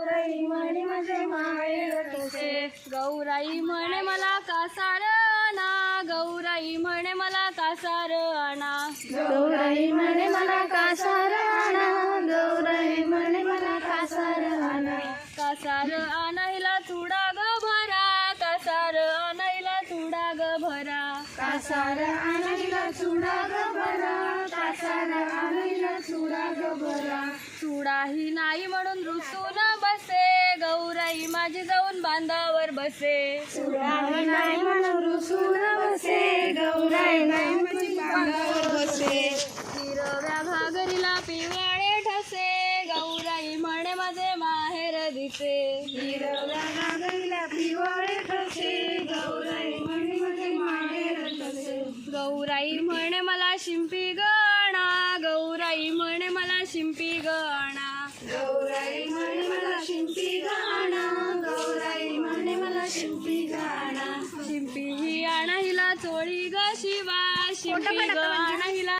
गौराई म्हणे माझे माहेर तसे. गौराई म्हणे मला कासार आणा, गौराई म्हणे मला कासार आणा. गौराई म्हणे मला कासार आणा, गौराई म्हणे मला कासार आणा. कासार आणायला चुडा ग भरा, कासार आणायला चुडा ग भरा. कासार आणायला चुडा ग भरा, कासार आणायला चुडा ग भरा. चुडाही नाही म्हणून रुसून बसे, गौराई माझी जाऊन बांधावर बसे. चुडाही नाही म्हणून रुसून बसे, गौराई नाही म्हणून बांधावर बसे. हिरव्या घागरीला पिवळे ठसे, गौराई म्हणे माझे माहेर दिसे. हिरव्या घागरीला पिवळे ठसे, गौराई म्हणे माझे माहेर तसे. गौराई म्हणे मला शिंपी गणा, गौराई म्हणे मला शिंपी गणा. गौराई म्हणे मला शिंपी गाणा, गौराई म्हणे मला शिंपी गाणा. शिंपी ही आणा हिला चोळी ग शिवा, शिंपी ग आणा हिला